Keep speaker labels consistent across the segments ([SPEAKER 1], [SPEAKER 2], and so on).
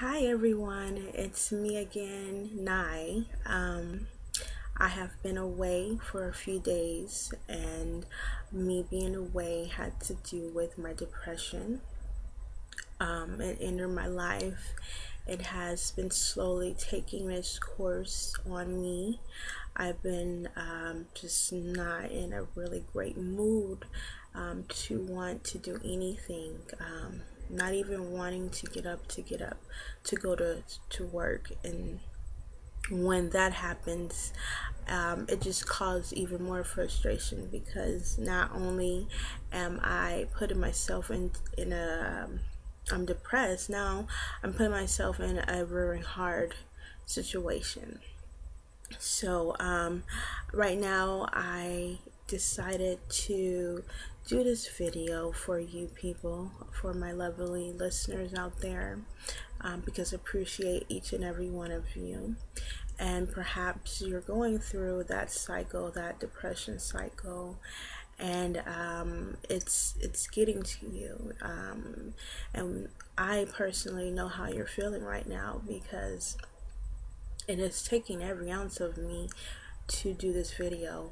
[SPEAKER 1] Hi everyone, it's me again, Nai. I have been away for a few days, and me being away had to do with my depression. It entered my life. It has been slowly taking its course on me. I've been just not in a really great mood to want to do anything. Not even wanting to get up, to go to work. And when that happens, it just causes even more frustration because not only am I putting myself in a I'm depressed now, I'm putting myself in a very hard situation. So right now I decided to do this video for you people, for my lovely listeners out there, because I appreciate each and every one of you. And perhaps you're going through that cycle, that depression cycle, and it's getting to you. And I personally know how you're feeling right now because it is taking every ounce of me to do this video,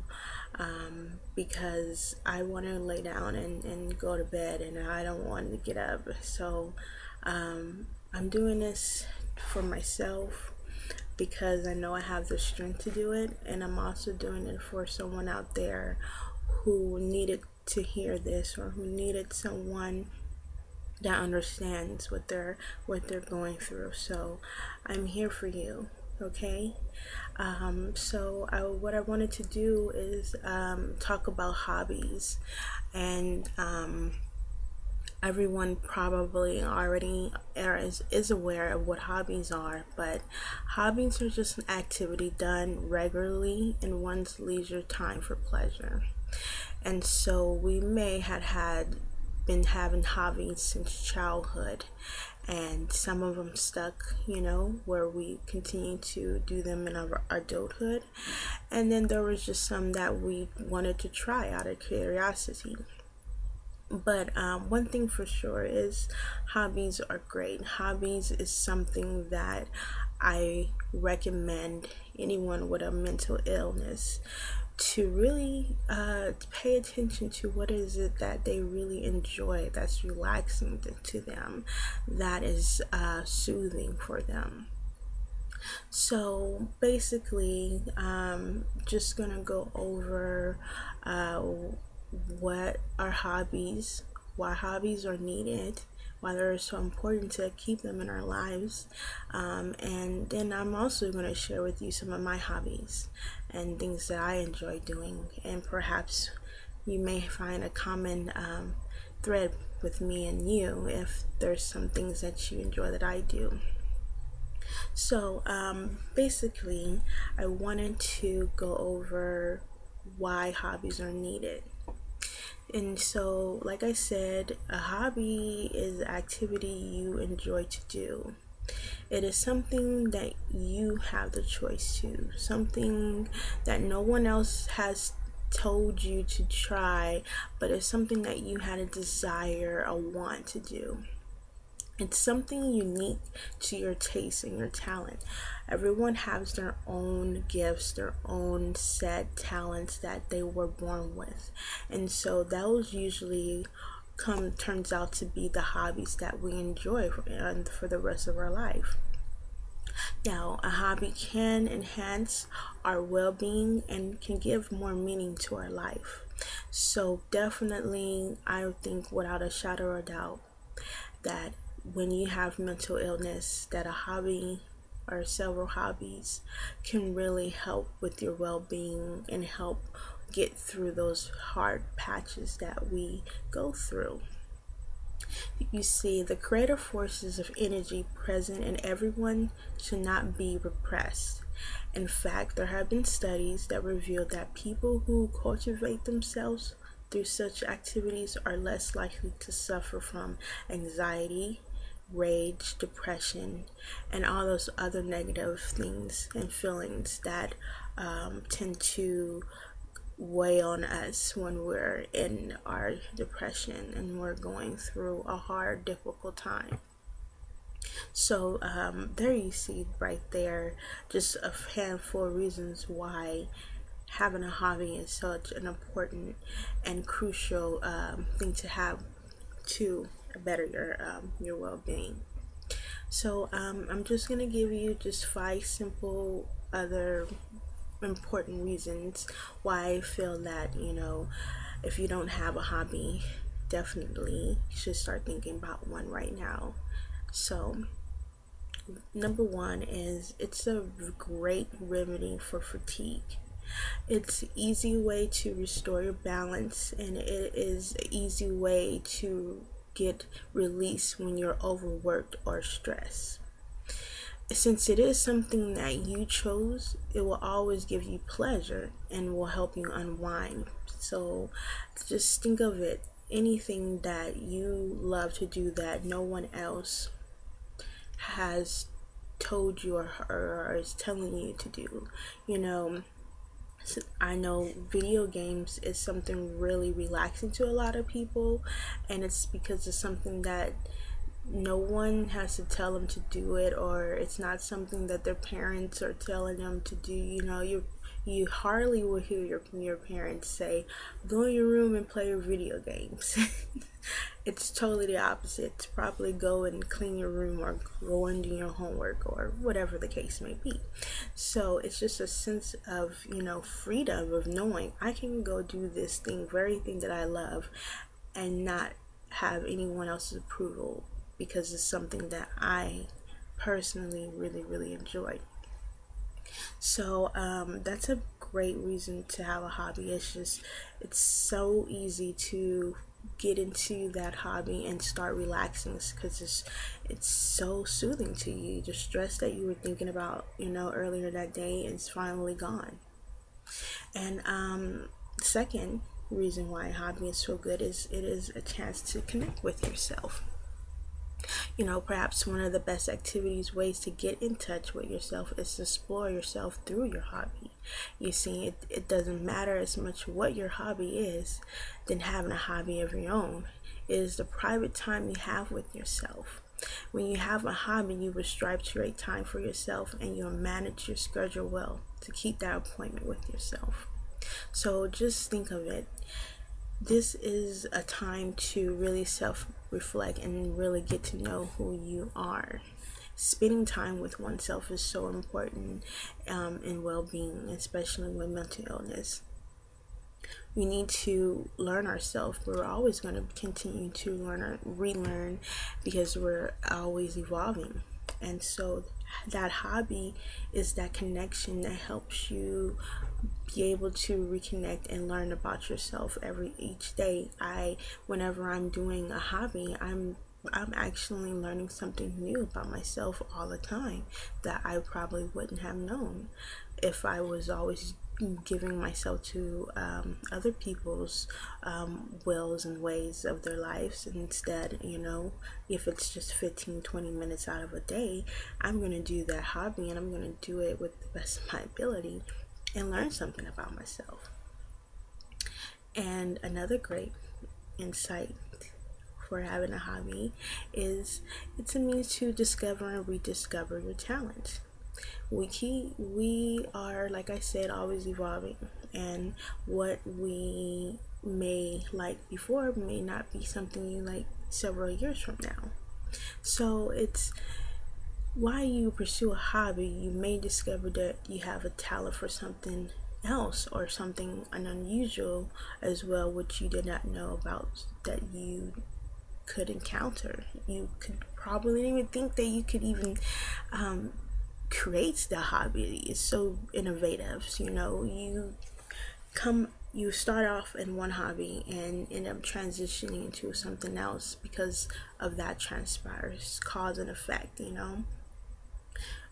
[SPEAKER 1] because I want to lay down and go to bed, and I don't want to get up. So I'm doing this for myself because I know I have the strength to do it, and I'm also doing it for someone out there who needed to hear this, or who needed someone that understands what they're going through. So I'm here for you. Okay. What I wanted to do is talk about hobbies, and everyone probably already is aware of what hobbies are, but hobbies are just an activity done regularly in one's leisure time for pleasure. And so we may had been having hobbies since childhood, and some of them stuck, where we continue to do them in our adulthood. And then there was just some that we wanted to try out of curiosity. But one thing for sure is hobbies are great. Hobbies is something that I recommend anyone with a mental illness to really pay attention to. What is it that they really enjoy, that's relaxing to them, that is soothing for them. So basically, just gonna go over what are hobbies, why hobbies are needed, why they're so important to keep them in our lives, and then I'm also going to share with you some of my hobbies and things that I enjoy doing, and perhaps you may find a common thread with me and you if there's some things that you enjoy that I do. So basically, I wanted to go over why hobbies are needed. And so, like I said, a hobby is an activity you enjoy to do. It is something that you have the choice to, something that no one else has told you to try, but it's something that you had a desire, a want to do. It's something unique to your taste and your talent. Everyone has their own gifts, their own set talents that they were born with. And so those usually turns out to be the hobbies that we enjoy for the rest of our life. Now, a hobby can enhance our well-being and can give more meaning to our life. So definitely, I think without a shadow of a doubt that when you have mental illness, that a hobby or several hobbies can really help with your well-being and help get through those hard patches that we go through. You see, the creative forces of energy present in everyone should not be repressed. In fact, there have been studies that reveal that people who cultivate themselves through such activities are less likely to suffer from anxiety, rage, depression, and all those other negative things and feelings that tend to weigh on us when we're in our depression and we're going through a hard, difficult time. So there you see right there just a handful of reasons why having a hobby is such an important and crucial thing to have to better your well-being. So I'm just gonna give you just 5 simple other important reasons why I feel that, if you don't have a hobby, definitely you should start thinking about one right now. So number one is it's a great remedy for fatigue. It's an easy way to restore your balance, and it is an easy way to get release when you're overworked or stressed. Since it is something that you chose, it will always give you pleasure and will help you unwind. So just think of it, anything that you love to do that no one else has told you or is telling you to do. I know video games is something really relaxing to a lot of people, and it's because it's something that no one has to tell them to do it, or it's not something that their parents are telling them to do. You hardly will hear your parents say, "Go in your room and play your video games." It's totally the opposite. It's probably go and clean your room or go and do your homework or whatever the case may be. So it's just a sense of, freedom of knowing I can go do this very thing that I love and not have anyone else's approval, because it's something that I personally really, really enjoy. So that's a great reason to have a hobby. It's so easy to get into that hobby and start relaxing, because it's so soothing to you. The stress that you were thinking about, earlier that day is finally gone. And second reason why a hobby is so good is it is a chance to connect with yourself. Perhaps one of the best ways to get in touch with yourself is to explore yourself through your hobby. You see, it doesn't matter as much what your hobby is than having a hobby of your own. It is the private time you have with yourself. When you have a hobby, you will strive to create time for yourself, and you'll manage your schedule well to keep that appointment with yourself. So just think of it. This is a time to really self-reflect and really get to know who you are. Spending time with oneself is so important in well-being, especially with mental illness. We need to learn ourselves. We're always going to continue to relearn, because we're always evolving. And so that hobby is that connection that helps you be able to reconnect and learn about yourself each day. Whenever I'm doing a hobby, I'm actually learning something new about myself all the time that I probably wouldn't have known if I was always giving myself to other people's wills and ways of their lives. And instead, if it's just 15-20 minutes out of a day, I'm going to do that hobby, and I'm going to do it with the best of my ability and learn something about myself. And another great insight for having a hobby is it's a means to discover and rediscover your talent. We are, like I said, always evolving, and what we may like before may not be something you like several years from now. So it's while you pursue a hobby, you may discover that you have a talent for something else, or something unusual as well, which you did not know about that you could encounter. You could probably even think that you could even create the hobby. It's so innovative. You start off in one hobby and end up transitioning into something else because of that transpires cause and effect.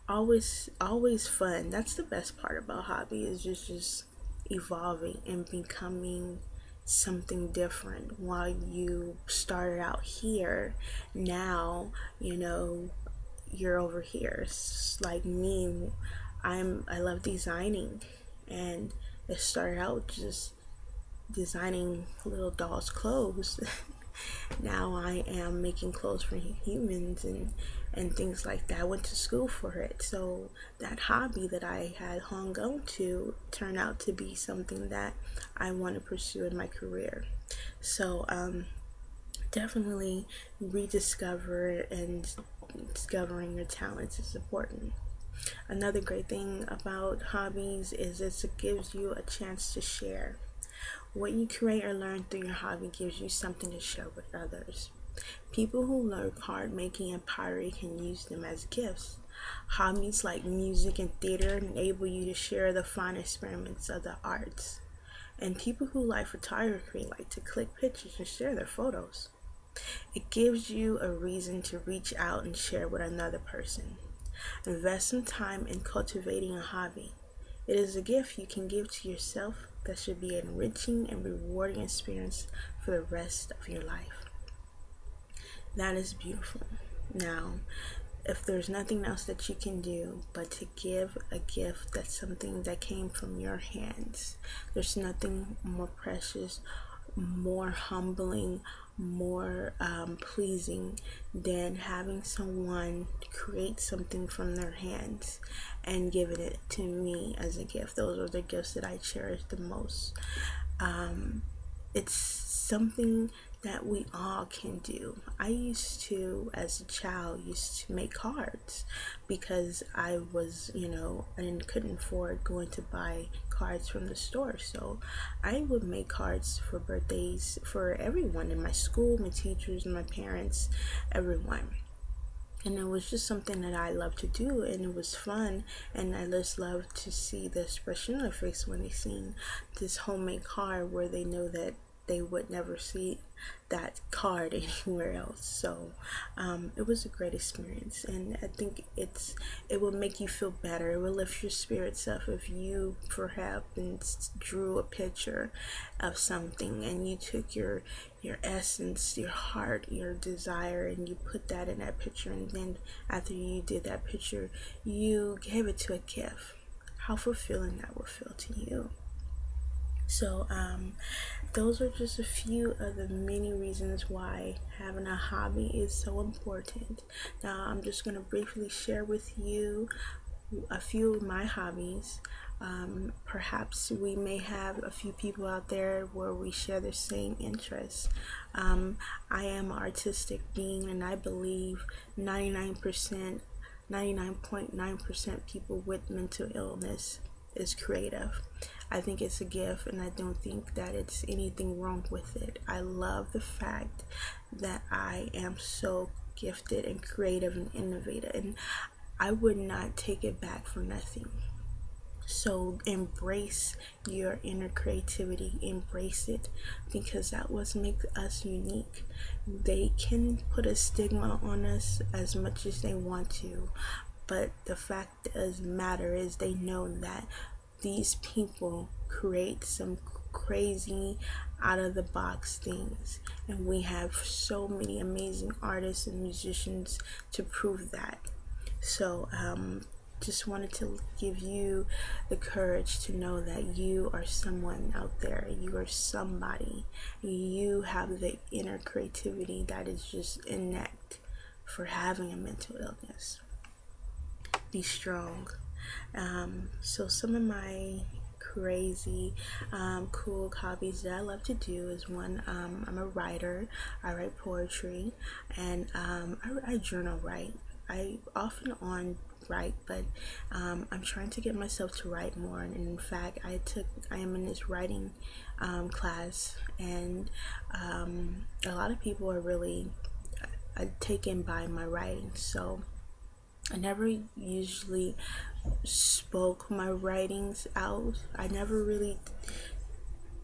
[SPEAKER 1] Always fun. That's the best part about hobby, is just evolving and becoming something different. While you started out here, now you're over here. It's like me, I love designing, and it started out just designing little dolls' clothes Now I am making clothes for humans and things like that. I went to school for it. So that hobby that I had hung on to turned out to be something that I want to pursue in my career. So definitely rediscover and discovering your talents is important. Another great thing about hobbies is it gives you a chance to share. What you create or learn through your hobby gives you something to share with others. People who learn card making and pottery can use them as gifts. Hobbies like music and theater enable you to share the fine experiments of the arts. And people who like photography like to click pictures and share their photos. It gives you a reason to reach out and share with another person. Invest some time in cultivating a hobby. It is a gift you can give to yourself that should be an enriching and rewarding experience for the rest of your life. That is beautiful. Now, if there's nothing else that you can do but to give a gift that's something that came from your hands, there's nothing more precious, more humbling, more pleasing than having someone create something from their hands and giving it to me as a gift. Those are the gifts that I cherish the most. It's something that we all can do. I used to, as a child, used to make cards because I was, I couldn't afford going to buy cards from the store. So I would make cards for birthdays for everyone in my school, my teachers, my parents, everyone. And it was just something that I loved to do, and it was fun, and I just loved to see the expression on their face when they seen this homemade card where they know that they would never see that card anywhere else. So it was a great experience, and I think it will make you feel better. It will lift your spirits up if you perhaps drew a picture of something and you took your essence, your heart, your desire, and you put that in that picture, and then after you did that picture you gave it to a gift. How fulfilling that would feel to you. So those are just a few of the many reasons why having a hobby is so important. Now I'm just going to briefly share with you a few of my hobbies. Perhaps we may have a few people out there where we share the same interests. I am an artistic being, and I believe 99.9% people with mental illness is creative. I think it's a gift, and I don't think that it's anything wrong with it. I love the fact that I am so gifted and creative and innovative, and I would not take it back for nothing. So embrace your inner creativity, embrace it, because that what makes us unique. They can put a stigma on us as much as they want to, but the fact does matter is they know that these people create some crazy out of the box things, and we have so many amazing artists and musicians to prove that. So just wanted to give you the courage to know that you are someone out there. You are somebody. You have the inner creativity that is just innate for having a mental illness. Be strong. So some of my crazy cool hobbies that I love to do is one, I'm a writer. I write poetry, and I journal write. I often on write, but I'm trying to get myself to write more. And in fact, I am in this writing class, and a lot of people are really taken by my writing. So I never usually spoke my writings out. I never really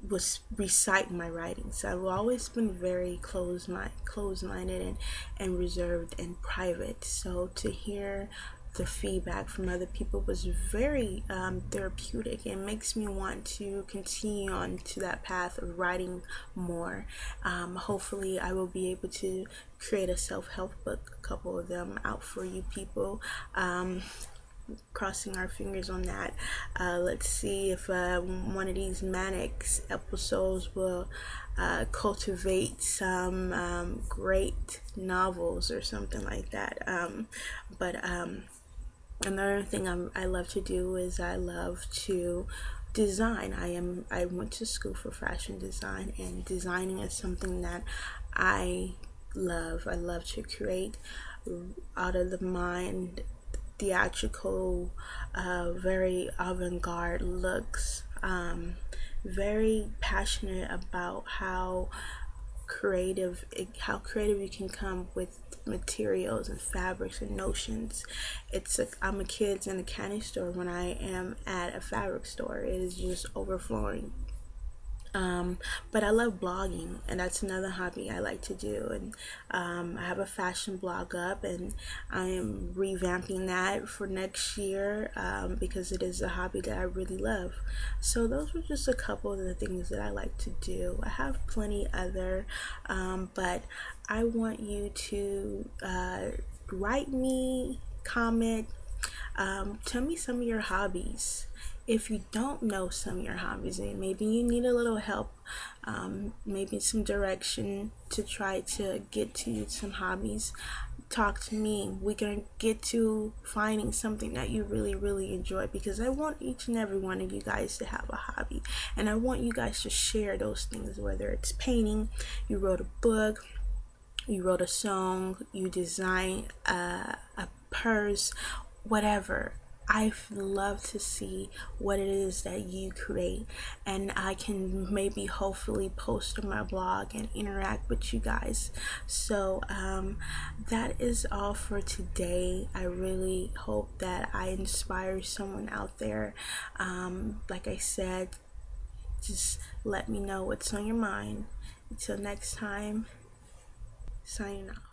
[SPEAKER 1] was recite my writings. I've always been very closed-minded and reserved and private. So to hear the feedback from other people was very therapeutic. It makes me want to continue on to that path of writing more. Hopefully I will be able to create a self-help book, a couple of them out for you people. crossing our fingers on that. Let's see if one of these manic episodes will cultivate some great novels or something like that. But another thing I love to do is I love to design. I went to school for fashion design, and designing is something that I love. I love to create out of the mind theatrical, very avant-garde looks. Very passionate about how creative you can come with materials and fabrics and notions. I'm a kid in a candy store when I am at a fabric store. It is just overflowing. But I love blogging, and that's another hobby I like to do. And I have a fashion blog up, and I am revamping that for next year because it is a hobby that I really love. So those were just a couple of the things that I like to do. I have plenty other, but I want you to write me, comment, tell me some of your hobbies. If you don't know some of your hobbies, and maybe you need a little help, maybe some direction to try to get to some hobbies, talk to me. We can get to finding something that you really, really enjoy, because I want each and every one of you guys to have a hobby, and I want you guys to share those things, whether it's painting, you wrote a book, you wrote a song, you designed a purse, whatever. I love to see what it is that you create, and I can maybe hopefully post on my blog and interact with you guys. So that is all for today. I really hope that I inspire someone out there. Like I said, just let me know what's on your mind. Until next time, signing off.